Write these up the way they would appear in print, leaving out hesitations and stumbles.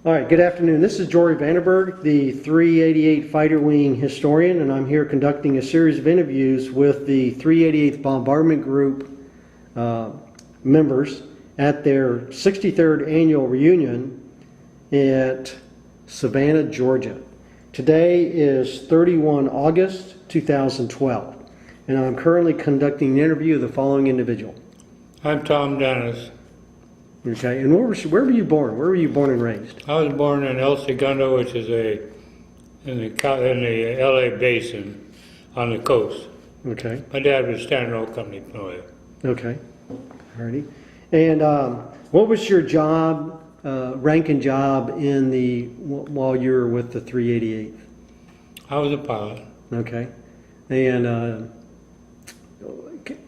All right, good afternoon. This is Jory Vandenberg, the 388 Fighter Wing historian, and I'm here conducting a series of interviews with the 388th Bombardment Group members at their 63rd annual reunion at Savannah, Georgia. Today is 31 August 2012, and I'm currently conducting an interview of the following individual. I'm Tom Dennis. Okay, and where were you born? Where were you born and raised? I was born in El Segundo, which is in the LA basin on the coast. Okay. My dad was a Standard Oil Company employee. Okay. Alrighty. And what was your job, rank and job while you were with the 388th? I was a pilot. Okay. And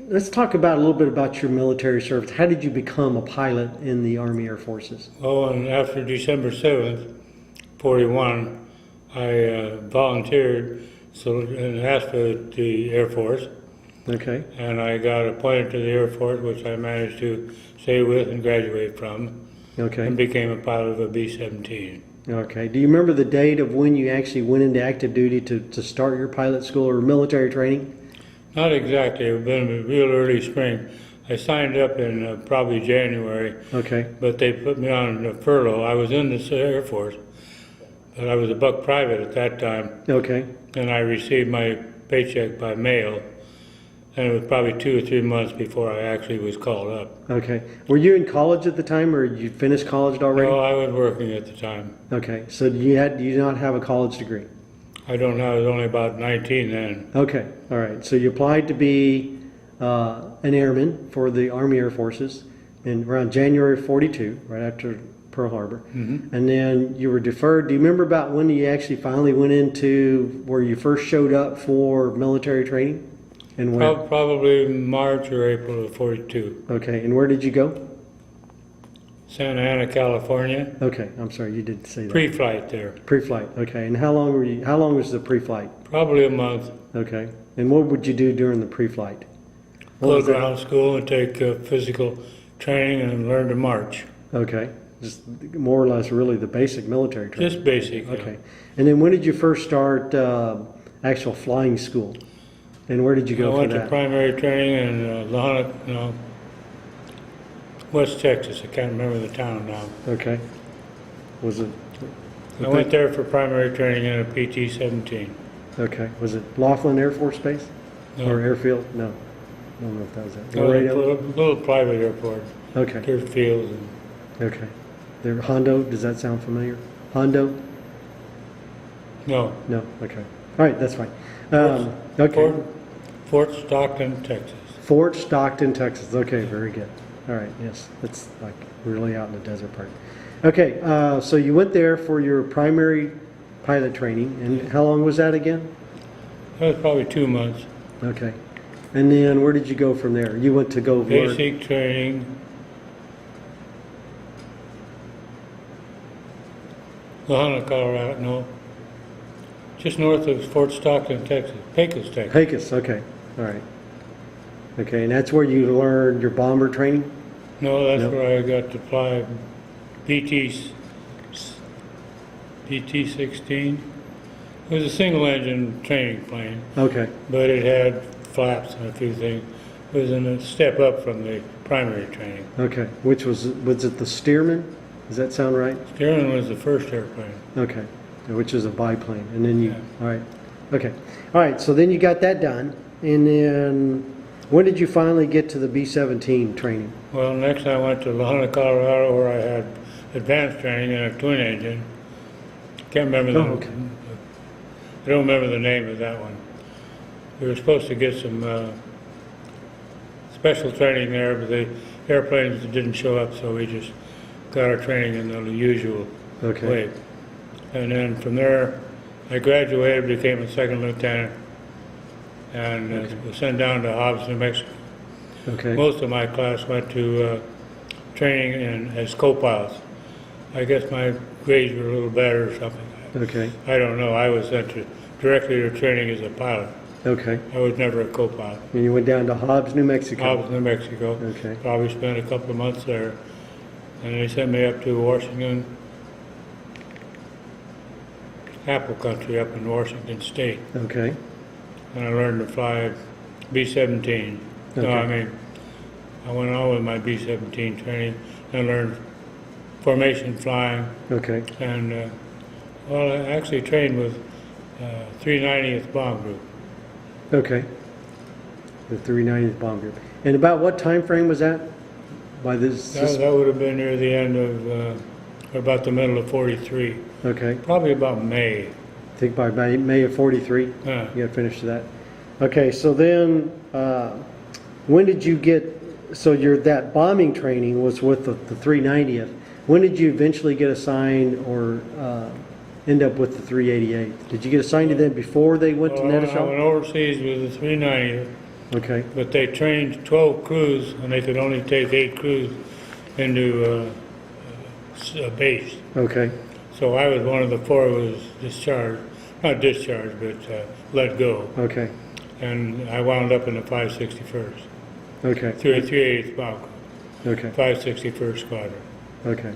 let's talk about a little bit about your military service. How did you become a pilot in the Army Air Forces? Oh, and after December 7th, 41, I volunteered and asked for the Air Force. Okay. And I got appointed to the Air Force, which I managed to stay with and graduate from. Okay. And became a pilot of a B-17. Okay. Do you remember the date of when you actually went into active duty to start your pilot school or military training? Not exactly. It had been a real early spring. I signed up in probably January. Okay. But they put me on a furlough. I was in the Air Force, but I was a buck private at that time. Okay. And I received my paycheck by mail. And it was probably 2 or 3 months before I actually was called up. Okay. Were you in college at the time, or you finished college already? No, I was working at the time. Okay. So you did not have a college degree? I don't know. I was only about 19 then. Okay. All right. So you applied to be an airman for the Army Air Forces in around January 42, right after Pearl Harbor. Mm-hmm. And then you were deferred. Do you remember about when you actually finally went into where you first showed up for military training? And where? Probably March or April of 42. Okay. And where did you go? Santa Ana, California. Okay. I'm sorry. You did say that. Pre-flight there. Pre-flight. Okay. And how long was the pre-flight? Probably a month. Okay. And what would you do during the pre-flight? Go to ground school and take physical training and learn to march. Okay. Just more or less really the basic military training. Just basic. Okay. Yeah. And then when did you first start actual flying school? And where did you go for that? I went to primary training in West Texas. I can't remember the town now. Okay. Was it? I went there for primary training in a PT-17. Okay. Was it Laughlin Air Force Base? No. Or airfield? No. I don't know if that was it. No, Laredo? a little private airport. Okay. There's fields. Okay. There, Hondo, does that sound familiar? Hondo? No. No. Okay. All right. That's fine. Okay. Fort Stockton, Texas. Fort Stockton, Texas. Okay, very good. All right, yes, that's like really out in the desert part. Okay, so you went there for your primary pilot training, and how long was that again? That was probably 2 months. Okay, and then where did you go from there? You went to go basic training. Lahaina, Colorado, no. Just north of Fort Stockton, Texas. Pecos, Texas. Pecos, okay, all right. Okay, and that's where you learned your bomber training? No, that's where I got to fly BT-16. It was a single engine training plane. Okay. But it had flaps and a few things. It was a step up from the primary training. Okay, was it the Stearman? Does that sound right? Stearman was the first airplane. Okay, which is a biplane, and then Yeah. all right, okay. All right, so then you got that done, and then when did you finally get to the B-17 training? Well, next I went to Lahaina, Colorado, where I had advanced training in a twin engine. Can't remember okay. I don't remember the name of that one. We were supposed to get some special training there, but the airplanes didn't show up, so we just got our training in the usual way. And then from there, I graduated, became a second lieutenant, and was sent down to Hobbs, New Mexico. Okay. Most of my class went to training as co-pilots. I guess my grades were a little better or something. Okay. I don't know. I was sent directly to training as a pilot. Okay. I was never a co-pilot. And you went down to Hobbs, New Mexico. Hobbs, New Mexico. Okay. Probably spent a couple of months there. And they sent me up to Washington, apple country up in Washington State. Okay. And I learned to fly B-17. No, Okay. I mean, I went on with my B-17 training and learned formation flying. Okay. And, well, I actually trained with 390th Bomb Group. Okay. The 390th Bomb Group. And about what time frame was that? By this? That would have been near the end of, or about the middle of 43. Okay. Probably about May. I think by May of 43, Yeah. you got finished that. Okay, so then when did you get, so that bombing training was with the 390th. When did you eventually get assigned or end up with the 388th? Did you get assigned to them before they went to Well, I went Nettishaw? overseas with the 390th, Okay, but they trained 12 crews, and they could only take 8 crews into a base. okay, So I was one of the 4 who was discharged, not discharged, but let go. okay, And I wound up in the 561st, okay, 388th Bomb Group, okay, 561st Squadron. okay.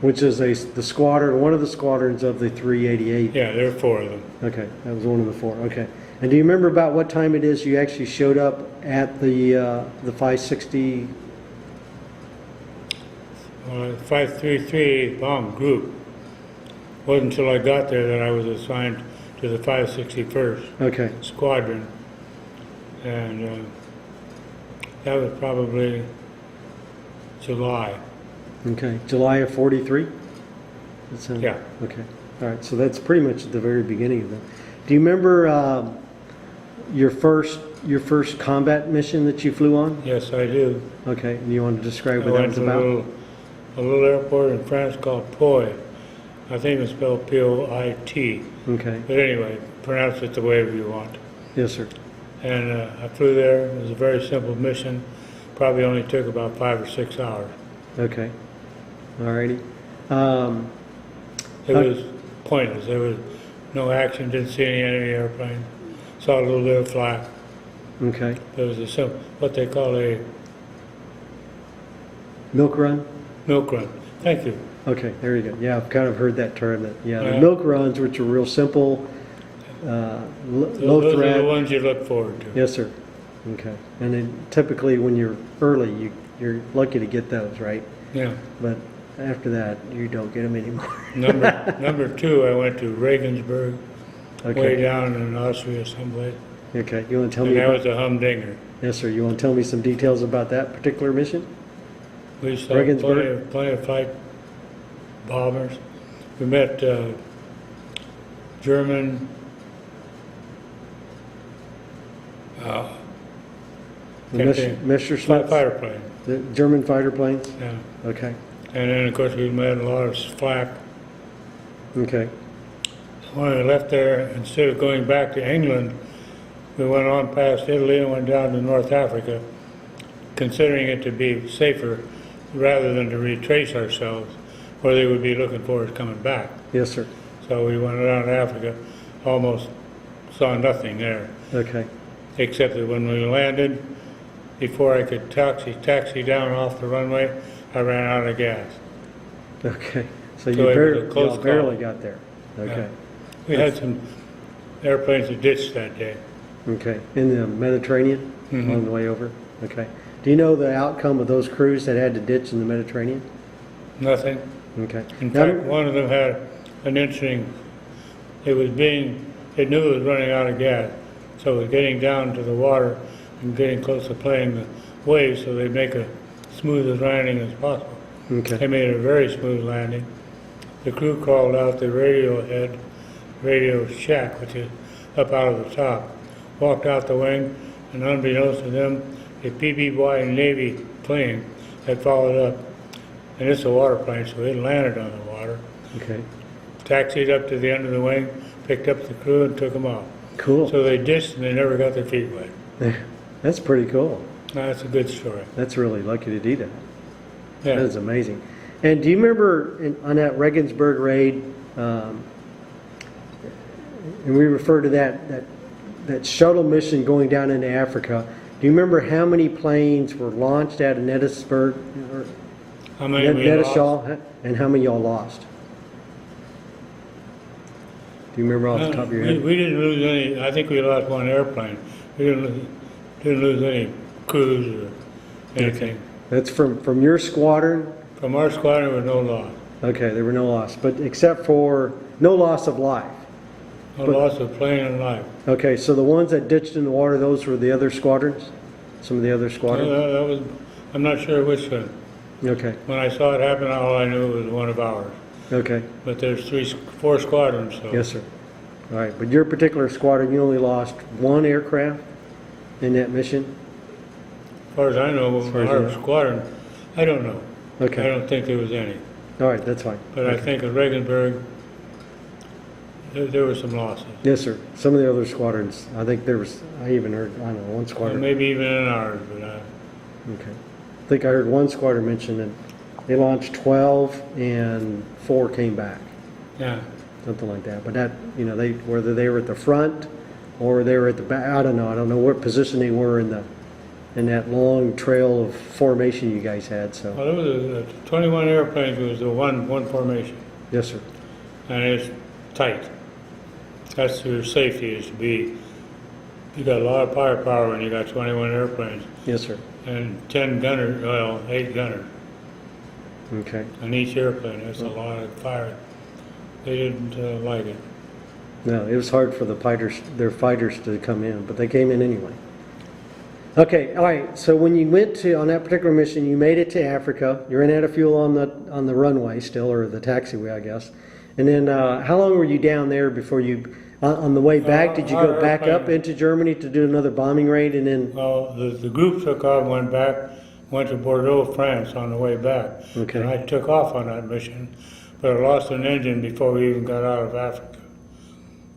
Which is the squadron, one of the squadrons of the 388. Yeah, there are 4 of them. Okay, that was one of the 4. Okay. And do you remember about what time it is you actually showed up at the 560? 538th Bomb Group. Wasn't until I got there that I was assigned to the 561st Okay, Squadron, and that was probably July. okay. July of 43? Yeah. Okay. All right. So that's pretty much at the very beginning of it. Do you remember your first combat mission that you flew on? Yes, I do. Okay. And you want to describe I what that went was to about? a little airport in France called Poit. I think it's spelled P-O-I-T. Okay. But anyway, pronounce it the way you want. Yes, sir. And I flew there. It was a very simple mission. Probably only took about 5 or 6 hours. Okay. All righty. It was pointless. There was no action. Didn't see any enemy airplane. Saw a little bit of flak. Okay. There was a simple, what they call a Milk run? milk run. Thank you. Okay, there you go. Yeah, I've kind of heard that term. The Yeah. milk runs, which are real simple, low Those are threat. the ones you look forward to. Yes, sir. Okay. And then typically when you're early, you're lucky to get those, right? Yeah. But after that, you don't get them anymore. Number 2, I went to Regensburg, way Okay. down in Austria someplace. Okay. You want to tell And me? that was a humdinger. Yes, sir. You want to tell me some details about that particular mission? We saw Regensburg? plenty of fight bombers. We met German The can't think. Messerschmitts? fighter plane. The German fighter planes? Yeah. Okay. And then, of course, we met a lot of flak. Okay. When we left there, instead of going back to England, we went on past Italy and went down to North Africa, considering it to be safer rather than to retrace ourselves where they would be looking for us coming back. Yes, sir. So we went down to Africa, almost saw nothing there, Okay. except that when we landed, before I could taxi down off the runway, I ran out of gas. Okay. So So you it was a barely, close y'all barely call. got there. Okay. We had some airplanes that ditched that day. Okay. In the Mediterranean Mhm. on the way over? Okay. Do you know the outcome of those crews that had to ditch in the Mediterranean? Nothing. Okay. In Now- fact, one of them had an interesting, it knew it was running out of gas, so it was getting down to the water and getting close to playing the waves so they'd make a smooth as landing as possible. They Okay. made a very smooth landing. The crew crawled out the radio shack, which is up out of the top, walked out the wing, and unbeknownst to them, a PBY Navy plane had followed up. And it's a water plane, so it landed on the water, Okay. taxied up to the end of the wing, picked up the crew, and took them off. Cool. So they ditched, and they never got their feet wet. That's pretty cool. Now, that's a good story. That's really lucky to do that. That Yeah. is amazing. And do you remember on that Regensburg raid, and we refer to that shuttle mission going down into Africa, do you remember how many planes were launched out of Nettisburg, or How many we lost? Nettishaw, and how many y'all lost? Do you remember off the top of your head? We didn't lose any. I think we lost one airplane. We didn't lose any crews or anything. Okay. That's from your squadron? From our squadron, there was no loss. Okay, there were no loss, but except for no loss of life. No loss of plane and life. Okay, so the ones that ditched in the water, those were the other squadrons? Some of the other squadrons? That was, I'm not sure which one. Okay, When I saw it happen, all I knew was one of ours. okay. But there's four squadrons, so. Yes, sir. All right, but your particular squadron, you only lost one aircraft in that mission? As far as I know, far as you our know. squadron, I don't know. Okay. I don't think there was any. All right, that's fine. But I think at Regensburg, there were some losses. Yes, sir. Some of the other squadrons, I think there was, I even heard, I don't know, one Or squadron. maybe even in ours, but Okay. I think I heard one squadron mention that they launched 12 and 4 came back, yeah. something like that. But that, whether they were at the front or they were at the back, I don't know. I don't know what position they were in that long trail of formation you guys had. So Well, there was 21 airplanes was the one formation, yes, sir. and it's tight. That's your safety is to be. You got a lot of firepower when you got 21 airplanes Yes, sir. and 10 gunners, well, 8 gunners Okay. on each airplane. That's a lot of fire. They didn't like it. No, it was hard for their fighters to come in, but they came in anyway. Okay, all right. So when you went on that particular mission, you made it to Africa. You ran out of fuel on the runway still, or the taxiway, I guess. And then how long were you down there before you, on the way back, did you go our back up airplane- into Germany to do another bombing raid and then, Well, the group took off, went to Bordeaux, France on the way back. Okay. And I took off on that mission, but I lost an engine before we even got out of Africa.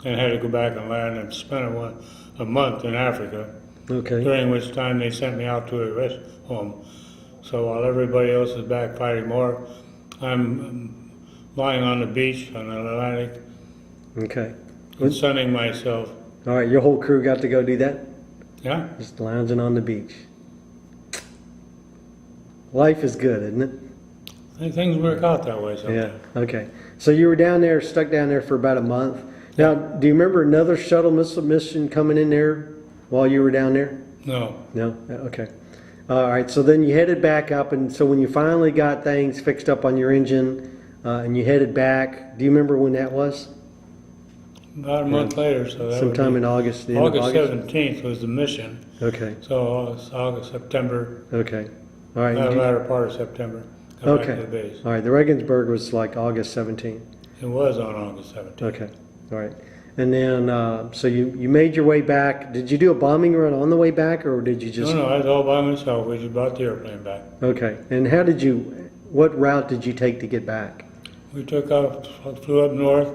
And had to go back and land and spent a month in Africa, okay, during which time they sent me out to a rest home. So while everybody else is back fighting more, I'm lying on the beach on the Atlantic okay. and sunning myself. All right, your whole crew got to go do that? Yeah? Just lounging on the beach. Life is good, isn't it? Things work out that way Yeah, sometimes. okay. So you were stuck down there for about a month. Now, do you remember another shuttle missile mission coming in there while you were down there? No. No? Okay. All right, so then you headed back up, and so when you finally got things fixed up on your engine and you headed back, do you remember when that was? About a month later, so that would Sometime be in August, the end of August August? 17th was the mission. Okay, So it's August, September, okay. All right. latter part of September. Come back to Okay. the base. All right, the Regensburg was like August 17th. It was on August 17th. Okay, all right. And then, so you made your way back. Did you do a bombing run on the way back, or did you just? No, I was all by myself. We just brought the airplane back. Okay, and what route did you take to get back? We took off, flew up north,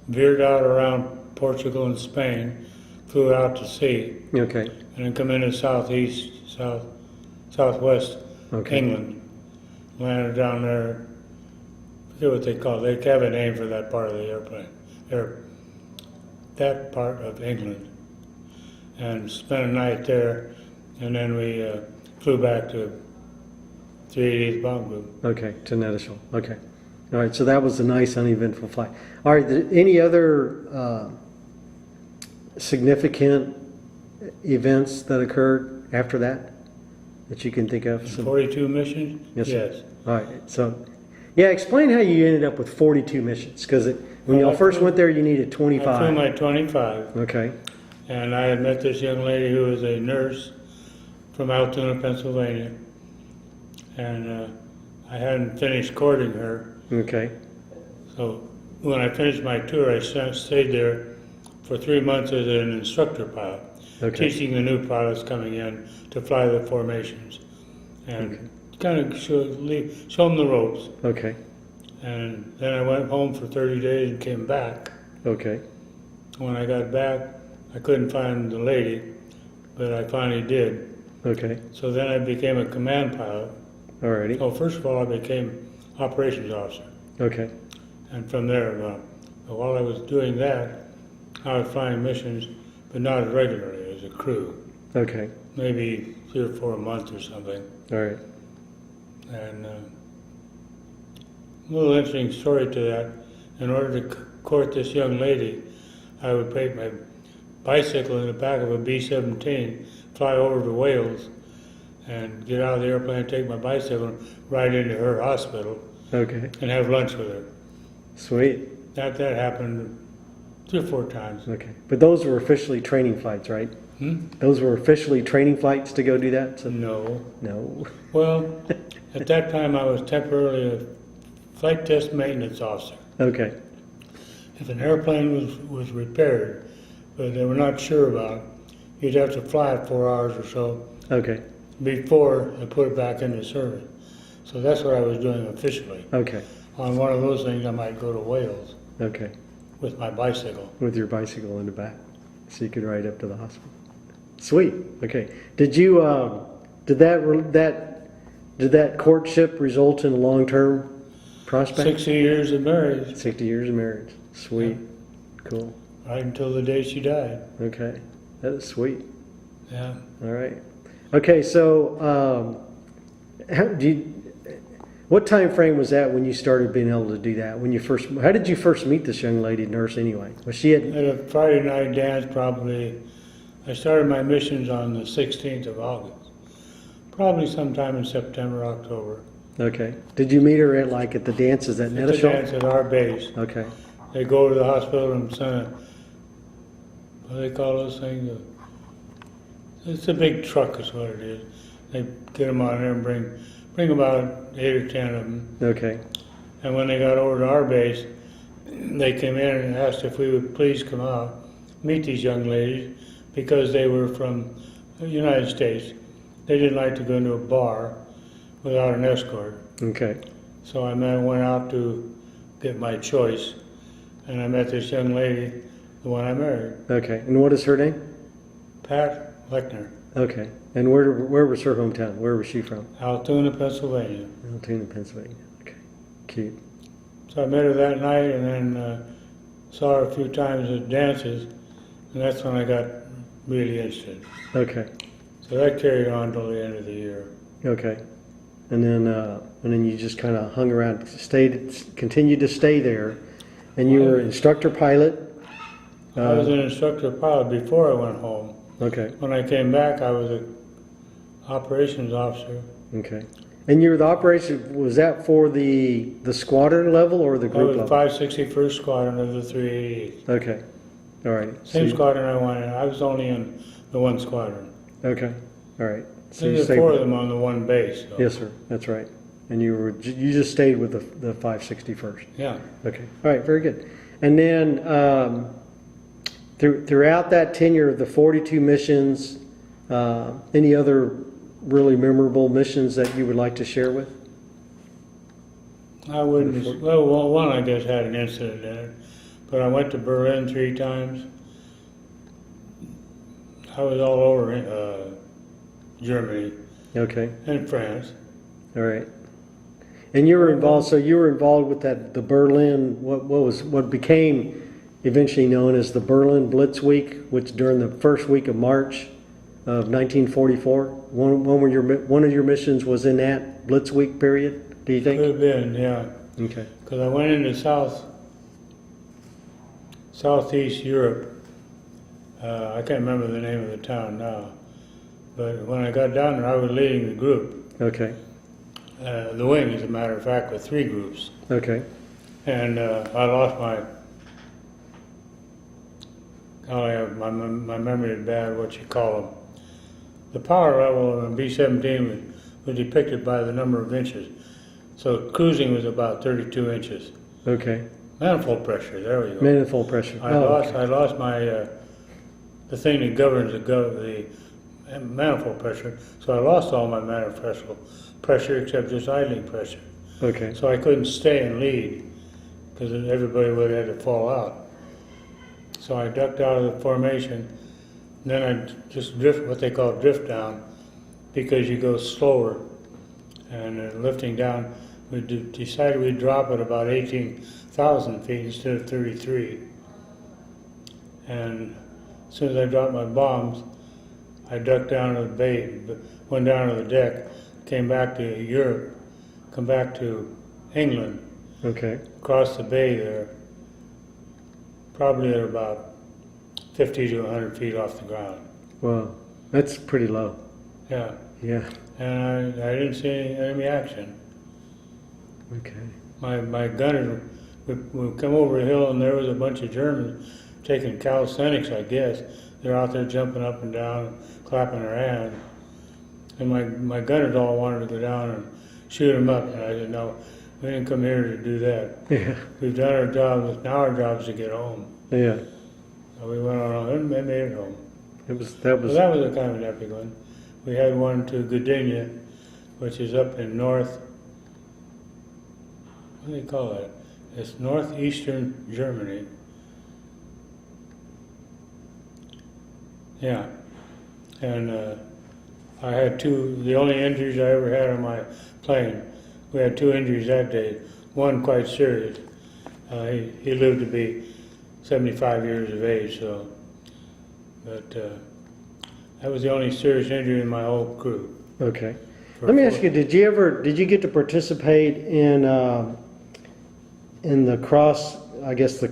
veered out around Portugal and Spain, flew out to sea, Okay, and then come into southwest okay, England. Landed down there. I forget what they call it. They have a name for that part of the airplane. That part of England. And spent a night there, and then we flew back to 380th Bomb Group. okay, to Nethershall. Okay, all right. So that was a nice, uneventful flight. All right. Any other significant events that occurred after that you can think of? 42 missions? Yes, sir. Yes. All right. So, yeah, explain how you ended up with 42 missions, because when y'all first went there, you needed I flew 25. my 25, Okay. and I had met this young lady who was a nurse from Altoona, Pennsylvania, and I hadn't finished courting her. Okay. So when I finished my tour, I stayed there for 3 months as an instructor pilot, Okay. teaching the new pilots coming in to fly the formations, and kind of show them the ropes. Okay. And then I went home for 30 days and came back. Okay. When I got back, I couldn't find the lady, but I finally did. Okay. So then I became a command pilot. Alrighty. So first of all, I became operations officer. Okay. And from there, while I was doing that, I was flying missions, but not as regularly as a crew. Okay. Maybe 3 or 4 a month or something. All right. And a little interesting story to that. In order to court this young lady, I would take my bicycle in the back of a B-17, fly over to Wales, and get out of the airplane, take my bicycle, and ride into her hospital, Okay. and have lunch with her. Sweet. That happened 3 or 4 times. Okay. But those were officially training flights, right? Those were officially training flights to go do that? So, No. no. Well, at that time I was temporarily a flight test maintenance officer. Okay. If an airplane was repaired, but they were not sure about, you'd have to fly it 4 hours or so Okay. before they put it back into service. So that's what I was doing officially. Okay. On one of those things, I might go to Wales Okay. with my bicycle. With your bicycle in the back, so you could ride up to the hospital. Sweet. Okay. Did you did that courtship result in a long-term prospect? 60 years of marriage, 60 years of marriage. Sweet. Cool. right until the day she died. Okay. That is sweet. Yeah. All right. Okay. So, what time frame was that when you started being able to do that? How did you first meet this young lady nurse anyway? Was she At a Friday night dance, probably. I started my missions on the 16th of August. Probably sometime in September, October. Okay. Did you meet her at the dances at At the Nettleshall? dance at our base. Okay. They go to the hospital and send what do they call those things? It's a big truck is what it is. They get them on there and bring about 8 or 10 of them. Okay. And when they got over to our base, they came in and asked if we would please come out, meet these young ladies, because they were from the United States. They didn't like to go into a bar without an escort. Okay. So I went out to get my choice, and I met this young lady, the one I married, Okay. And what is her name? Pat Lechner, Okay. And where was her hometown? Where was she from? Altoona, Pennsylvania. Altoona, Pennsylvania. Okay. Cute. So I met her that night, and then saw her a few times at dances, and that's when I got really interested. Okay. So that carried on till the end of the year. Okay. And then you just kind of hung around, continued to stay there, and you were instructor pilot. I was an instructor pilot before I went home. Okay. When I came back, I was an operations officer. Okay. And you were the operation, was that for the squadron level or the I group was level? 561st Squadron of the 388th. Okay. All right. Same squadron I went in. I was only in the one squadron. Okay. All right. So There you were stayed 4 of them on the one base. So. Yes, sir. That's right. And you just stayed with the 561st. Yeah. Okay. All right. Very good. And then throughout that tenure of the 42 missions, any other really memorable missions that you would like to share with? I wouldn't. Well, one I guess had an incident in it, but I went to Berlin 3 times. I was all over Germany Okay. and France. All right. And you were involved. So you were involved with the Berlin. What became eventually known as the Berlin Blitz Week, which during the first week of March of 1944. One of your missions was in that Blitz Week period. Do you think? Could have been, yeah. Okay. Because I went into Southeast Europe. I can't remember the name of the town now. But when I got down there, I was leading the group. Okay. The wing, as a matter of fact, with 3 groups. Okay. And I lost my memory is bad, what you call them. The power level of a B-17 was depicted by the number of inches. So cruising was about 32 inches. Okay. Manifold pressure, there we go. Manifold pressure. I lost my the thing that governs the manifold pressure. So I lost all my manifold pressure except just idling pressure. Okay. So I couldn't stay and lead because everybody would have had to fall out. So I ducked out of the formation. And then I just drift, what they call drift down, because you go slower. And lifting down, we decided we'd drop at about 18,000 feet instead of 33. And as soon as I dropped my bombs, I ducked down to the bay, went down to the deck, came back to Europe, come back to England, Okay. across the bay there, probably at about 50 to 100 feet off the ground. Wow, that's pretty low. Yeah. Yeah. And I didn't see any enemy action. Okay. My gunner would come over the hill, and there was a bunch of Germans taking calisthenics, I guess. They're out there jumping up and down, clapping their hands. And my gunners all wanted to go down and shoot them up. And I said, no, we didn't come here to do that. Yeah. We've done our job. Now our job is to get home. Yeah. So we went on and made it home. That was. Well, that was a kind of an epic one. We had one to Gdynia, which is up in north. What do they call that? It's northeastern Germany. Yeah. And I had the only injuries I ever had on my plane. We had 2 injuries that day, one quite serious. He lived to be 75 years of age, so, but that was the only serious injury in my whole crew. Okay. Let me ask you, did you get to participate in the cross-continent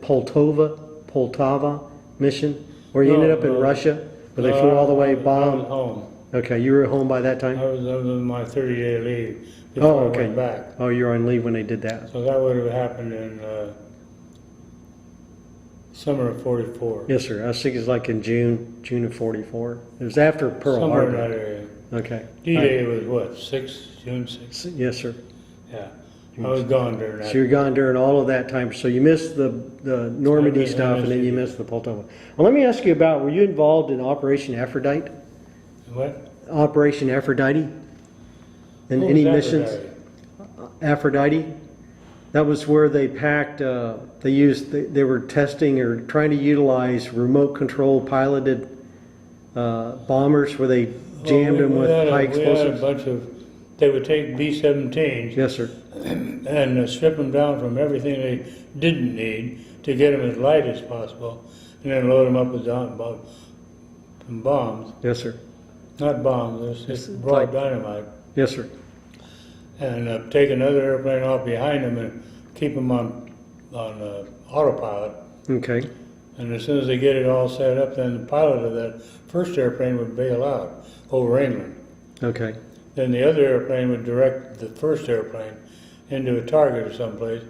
Poltava mission, where you ended up in Russia, where they flew all the way bombed? I was home. Okay, you were home by that time? I was on my 30-day leave before I went back. Oh, you were on leave when they did that. So that would have happened in summer of 44. Yes, sir. I think it's like in June of 44. It was after Pearl Somewhere Harbor. in that area. Okay. D-Day was what, June 6th? Yes, sir. Yeah. I was gone during that. So you're gone during all of that time. So you missed the Normandy stuff, and then you missed the Poltava. Well, let me ask you about, were you involved in Operation Aphrodite? What? Operation Aphrodite? In What any was missions? Aphrodite? That was where they packed, they were testing or trying to utilize remote control piloted bombers where they jammed them with high explosives. We had a bunch of, they would take B-17s. Yes, sir. And strip them down from everything they didn't need to get them as light as possible, and then load them up with bombs. Yes, sir. Not bombs, it's raw dynamite. Yes, sir. And take another airplane off behind them and keep them on autopilot. Okay. And as soon as they get it all set up, then the pilot of that first airplane would bail out over England. Okay. Then the other airplane would direct the first airplane into a target or someplace,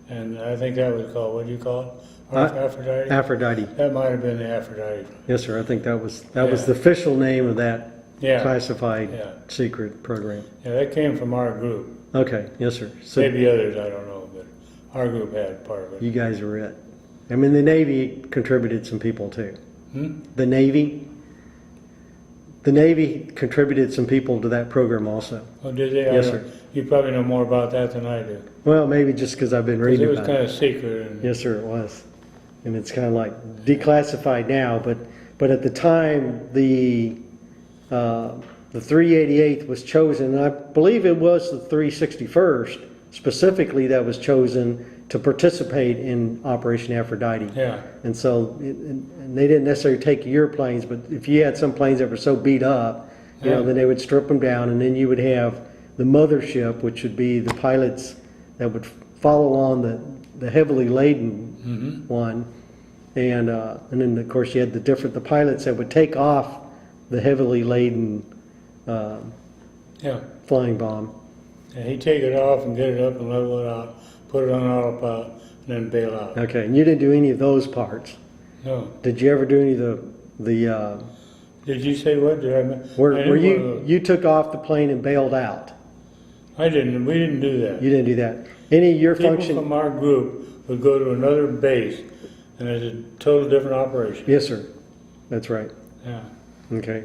and I think that was called, what do you call it? Aphrodite? Aphrodite. That might have been the Aphrodite. Yes, sir. I think that was the official name of that classified secret program. Yeah, that came from our group. Okay. Yes, sir. So maybe others, I don't know, but our group had part of it. you guys were it. I mean, the Navy contributed some people too. Hmm? The Navy contributed some people to that program also. Oh, did they? Yes, sir. You probably know more about that than I do. Well, maybe just because I've been reading about it. It was kind of secret. And Yes, sir, it was. And it's kind of like declassified now, but at the time, the 388th was chosen, and I believe it was the 361st specifically that was chosen to participate in Operation Aphrodite. Yeah. And so, and they didn't necessarily take your planes, but if you had some planes that were so beat up, then they would strip them down, and then you would have the mothership, which would be the pilots that would follow on the heavily laden one, and then of course you had the pilots that would take off the heavily laden flying bomb. And he'd take it off and get it up and level it out, put it on autopilot, and then bail out. Okay, and you didn't do any of those parts. No. Did you ever do any of the Did you say what? where you took off the plane and bailed out? I didn't. We didn't do that. You didn't do that. Any of your People function? from our group would go to another base, and it's a total different operation. Yes, sir. That's right. Yeah. Okay,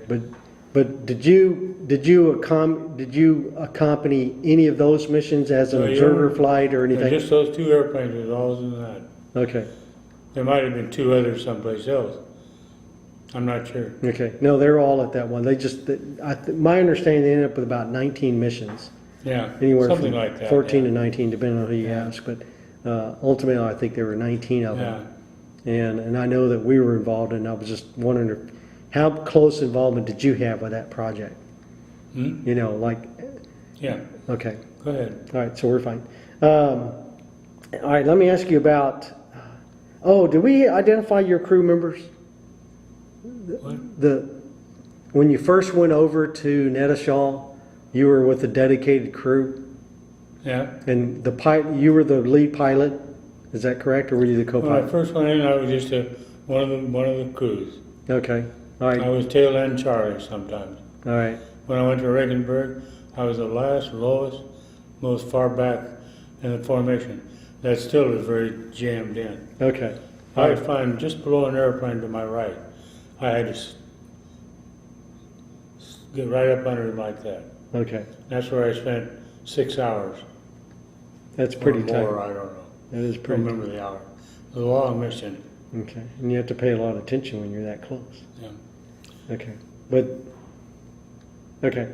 but did you accompany any of those missions as an observer flight or anything? Just those 2 airplanes was all in that. Okay. There might have been 2 others someplace else. I'm not sure. Okay. No, they're all at that one. They just, my understanding, they ended up with about 19 missions. Yeah. Anywhere something from like that. 14 to 19, depending on who you ask. But ultimately, I think there were 19 of them. Yeah. And I know that we were involved, and I was just wondering, how close involvement did you have with that project? Hmm? You know, like. Yeah. Okay. Go ahead. All right, so we're fine. All right, let me ask you about Oh, did we identify your crew members? What? When you first went over to Nettishaw, you were with a dedicated crew, Yeah. and you were the lead pilot. Is that correct, or were you the When I co-pilot? first went in, I was just one of the crews. Okay. All right. I was tail end Charlie sometimes. All right. When I went to Regensburg, I was the lowest, most far back in the formation. That still is very jammed in. Okay. I was flying just below an airplane to my right. I had to get right up under him like that. Okay. That's where I spent 6 hours. That's pretty or tight. more, I don't know. That is I pretty. don't remember the hour. It was a long mission. Okay. And you have to pay a lot of attention when you're that close. Yeah. Okay. But okay.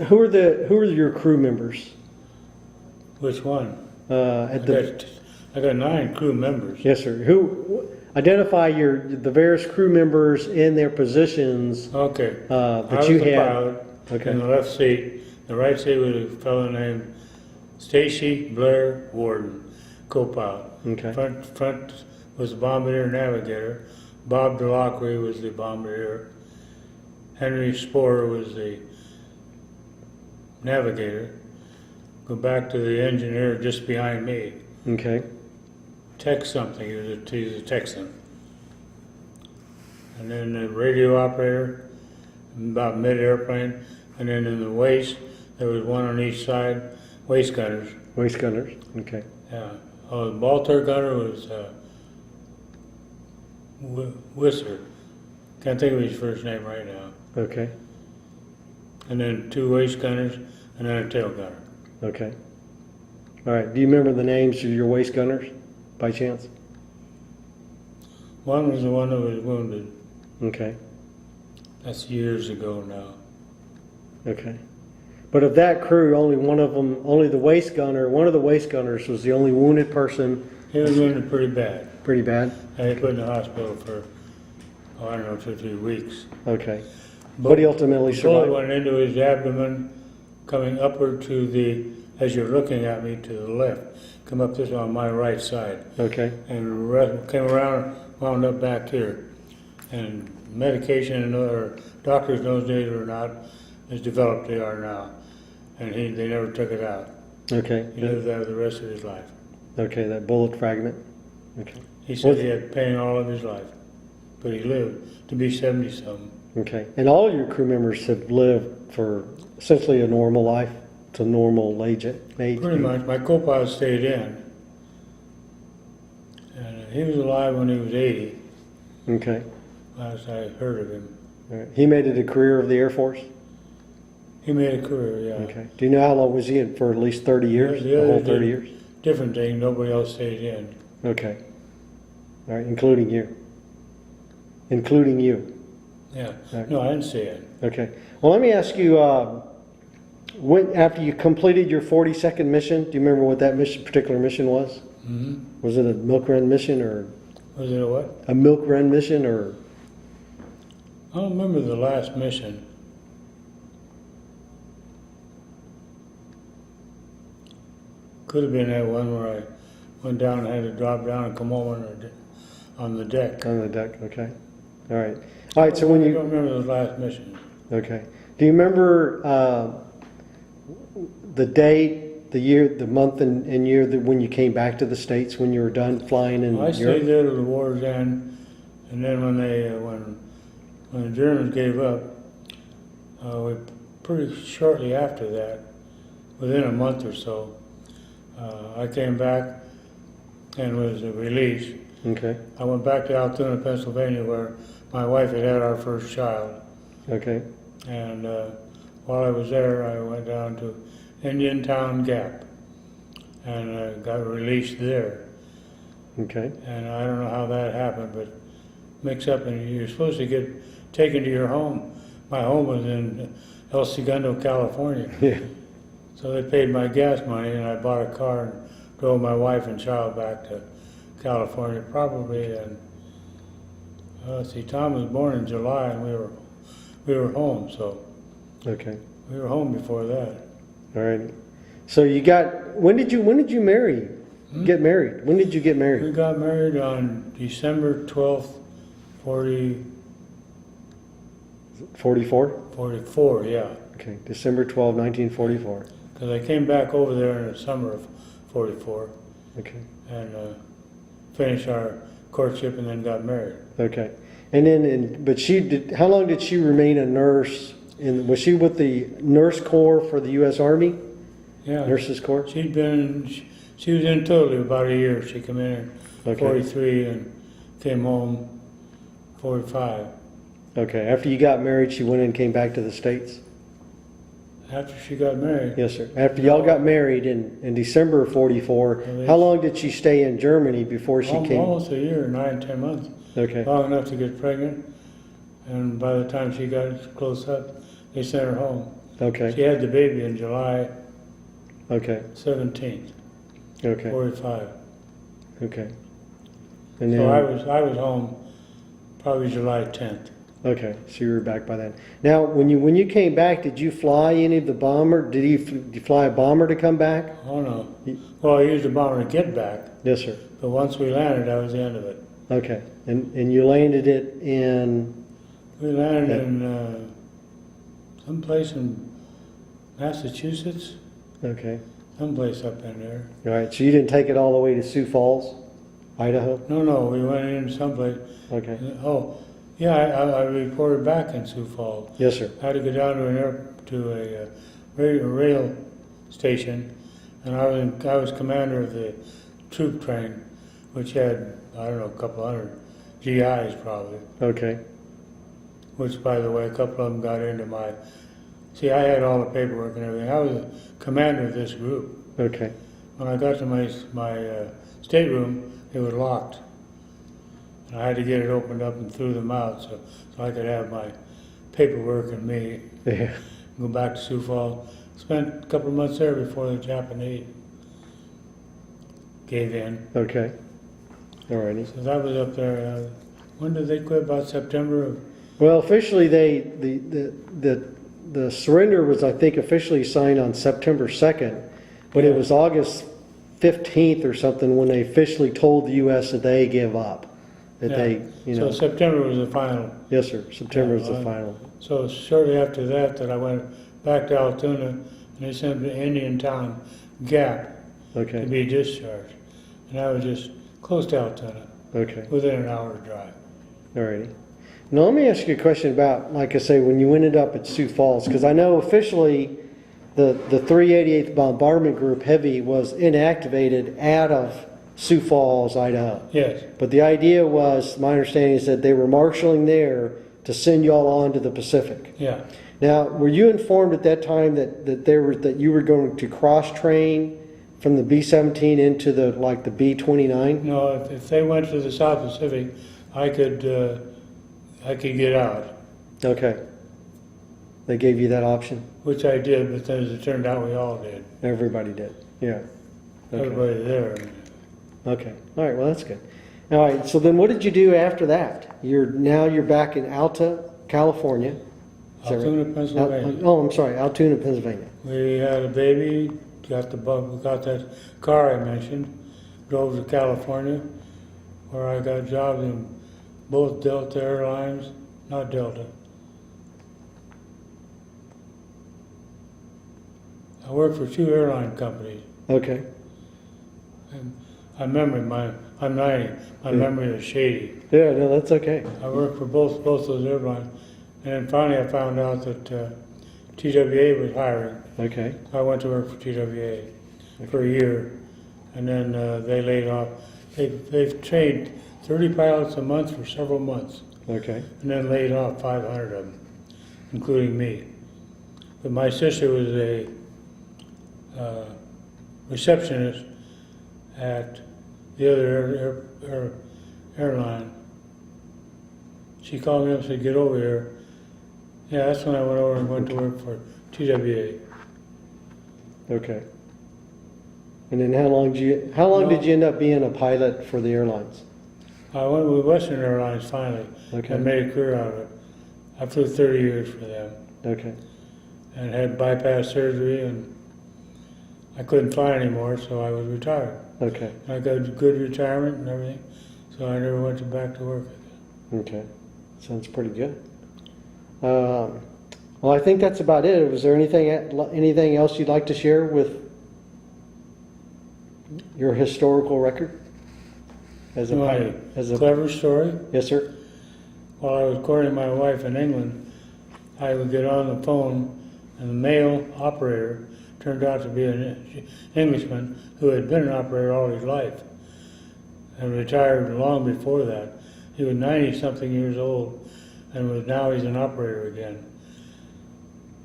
Who are your crew members? Which one? At I got 9 crew members. Yes, sir. Who identify the various crew members in their positions Okay. I that was you the had? pilot Okay. in the left seat. The right seat was a fellow named Stacy Blair Warden, co-pilot. Okay. Front was the bombardier navigator. Bob DeLockery was the bombardier. Henry Sporer was the navigator. Go back to the engineer just behind me. Okay. Tex something, he was a Texan. And then the radio operator, about mid-airplane. And then in the waist, there was one on each side, waist gunners. Waist gunners. Okay. Yeah. Oh, the ball turret gunner was Whistler. Can't think of his first name right now. Okay. And then 2 waist gunners, and then a tail gunner. Okay. All right. Do you remember the names of your waist gunners, by chance? One was the one that was wounded. Okay. That's years ago now. Okay. But of that crew, only one of them, only the waist gunner, one of the waist gunners was the only wounded person. He was wounded pretty bad. Pretty bad. And he put in the hospital for, I don't know, 2 or 3 weeks. Okay. But he ultimately The bullet survived. went into his abdomen, coming upward to the, as you're looking at me, to the left. Come up this on my right side. Okay. And came around, wound up back here. And medication, or doctors in those days were not as developed they are now. And they never took it out. Okay. He lived there the rest of his life. Okay, that bullet fragment. Okay. He said he had pain all of his life, but he lived to be 70-something. Okay. And all your crew members have lived for essentially a normal life to normal age. Pretty much. My co-pilot stayed in. And he was alive when he was 80, Okay. last I heard of him. All right. He made it a career of the Air Force? He made a career, yeah. Okay. Do you know how long was he in for? At least 30 years? The The whole others 30 did years? Different thing, nobody else stayed in. Okay. All right, including you. Including you. Yeah. Right. No, I didn't stay in. Okay. Well, let me ask you, after you completed your 42nd mission, do you remember what that particular mission was? Mm-hmm. Was it a milk run mission or Was it a what? a milk run mission or? I don't remember the last mission. Could have been that one where I went down and had to drop down and come over on the deck. On the deck, okay. All right. All right, so when I you, don't remember those last missions. okay. Do you remember the date, the year, the month and year that when you came back to the States, when you were done flying in I stayed Europe? there till the war's end, and then when the Germans gave up, pretty shortly after that, within a month or so, I came back and was released. Okay, I went back to Altoona, Pennsylvania, where my wife had our first child. okay, And while I was there, I went down to Indiantown Gap and got released there. okay, And I don't know how that happened, but mix up, and you're supposed to get taken to your home. My home was in El Segundo, California. yeah, So they paid my gas money, and I bought a car and drove my wife and child back to California, probably. And let's see, Tom was born in July, and we were home. So okay. we were home before that. All right. So when did you marry get married? When did you get We married? got married on December 12th, 44? 44, yeah. Okay, December 12, 1944. Because I came back over there in the summer of 44 Okay, and finished our courtship and then got married. okay. And then, but she did, how long did she remain a nurse? Was she with the nurse corps for the U.S. Army? Yeah. Nurses Corps? She was in totally about a year. She came in at Okay. 43 and came home 45. Okay, after you got married, she went and came back to the States? After she got married, Yes, sir. After y'all got married in December of 44, how long did she stay in Germany before she came? almost a year, 9, 10 months. Okay, Long enough to get pregnant. And by the time she got close up, they sent her home. She okay, had the baby in July okay, 17th, okay, 45. okay. And So then, I was home probably July 10th. okay, so you were back by then. Now, when you came back, did you fly any of the bomber? Did you fly a bomber to come back? Oh no. Well, I used a bomber to get back, Yes, sir. but once we landed, that was the end of it. Okay, and you landed it in, We landed Yeah. in someplace in Massachusetts, okay. someplace up in there. All right, so you didn't take it all the way to Sioux Falls, Idaho? No, we went in someplace. Okay, Oh, yeah, I reported back in Sioux Falls. yes, sir. I had to go down to a rail station, and I was commander of the troop train, which had, I don't know, a couple hundred GIs probably. Okay, Which, by the way, a couple of them got into my. See, I had all the paperwork and everything. I was the commander of this group. okay, When I got to my stateroom, it was locked. And I had to get it opened up and threw them out so I could have my paperwork and me. yeah, Go back to Sioux Falls. Spent a couple of months there before the Japanese gave in. okay. All righty. So that was up there. When did they quit? About September of. Well, officially, the surrender was, I think, officially signed on September 2nd, but it was August 15th or something when they officially told the U.S. that they give up. That Yeah. they, So September was the final. yes, sir. September was the Yeah, final. So shortly after that, I went back to Altoona, and they sent me to Indian town Gap to Okay, be discharged, and I was just close to Altoona, okay. within an hour's drive. All righty. Now, let me ask you a question about, like I say, when you ended up at Sioux Falls, because I know officially the 388th Bombardment Group Heavy was inactivated out of Sioux Falls, Idaho. Yes, But the idea was, my understanding is that they were marshaling there to send y'all on to the Pacific. yeah. Now, were you informed at that time that you were going to cross train from the B-17 into the B-29? No, if they went to the South Pacific, I could get out, Okay. They gave you that option? which I did, but then as it turned out, we all did. Everybody did. Yeah. Okay. Everybody there. Okay. All right. Well, that's good. All right. So then, what did you do after that? You're back in Alta, California. Is that right? Altoona, Pennsylvania. Oh, I'm sorry, Altoona, Pennsylvania. We had a baby, got that car I mentioned, drove to California, where I got jobs in both Delta Airlines, not Delta. I worked for 2 airline companies. Okay. And I'm 90. My memory is shady. Yeah. No, that's okay. I worked for both those airlines, and then finally I found out that TWA was hiring. Okay. I went to work for TWA for a year, and then they laid off. They've trained 30 pilots a month for several months, Okay. and then laid off 500 of them, including me. But my sister was a receptionist at the other airline. She called me up and said, "Get over here." Yeah, that's when I went over and went to work for TWA. Okay. And then how long did you end up being a pilot for the airlines? I went with Western Airlines finally. Okay. I made a career out of it. I flew 30 years for them Okay. and had bypass surgery, and I couldn't fly anymore, so I was retired. Okay. I got a good retirement and everything, so I never went back to work. Okay. Sounds pretty good. Well, I think that's about it. Was there anything else you'd like to share with your historical record? As a My as a clever story. Yes, sir. While I was courting my wife in England, I would get on the phone, and the male operator turned out to be an Englishman who had been an operator all his life and retired long before that. He was 90-something years old, and now he's an operator again.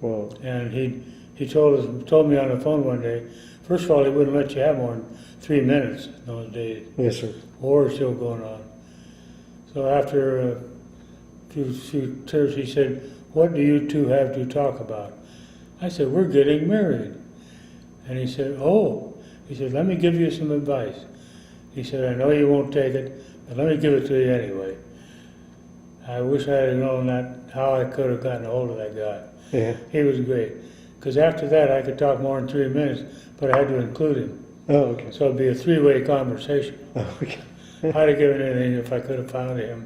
Well, And he told me on the phone one day, first of all, he wouldn't let you have more than 3 minutes in those days. yes, sir. War was still going on. So after a few tears, he said, "What do you two have to talk about?" I said, "We're getting married." And he said, "Oh." He said, "Let me give you some advice." He said, "I know you won't take it, but let me give it to you anyway." I wish I had known that, how I could have gotten a hold of that guy. Yeah. He was great. Because after that, I could talk more than 3 minutes, but I had to include him. Oh, okay. So it'd be a three-way conversation. Oh, okay. I'd have given anything if I could have found him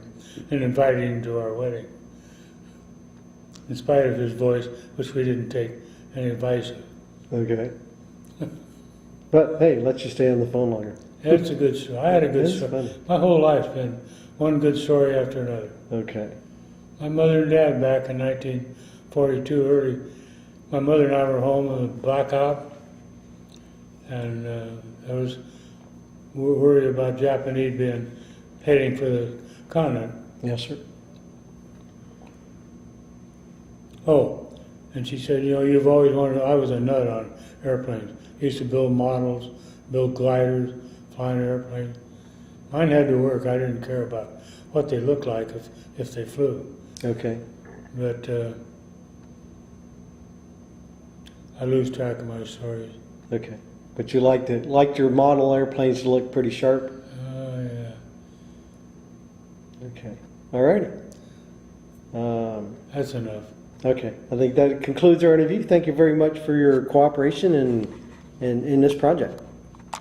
and invited him to our wedding. In spite of his voice, which we didn't take any advice of. Okay. But hey, let you stay on the phone longer. That's a good story. I had a good That's story. funny. My whole life's been one good story after another. Okay. My mother and dad back in 1942 early, my mother and I were home in a blackout, and I was worried about Japanese heading for the continent. Yes, sir. Oh, and she said, "You know, you've always wanted." I was a nut on airplanes. Used to build models, build gliders, flying airplanes. Mine had to work. I didn't care about what they looked like if they flew. Okay. But I lose track of my stories. Okay. But you liked your model airplanes to look pretty sharp? Yeah. Okay. All righty. That's enough. Okay. I think that concludes our interview. Thank you very much for your cooperation in this project.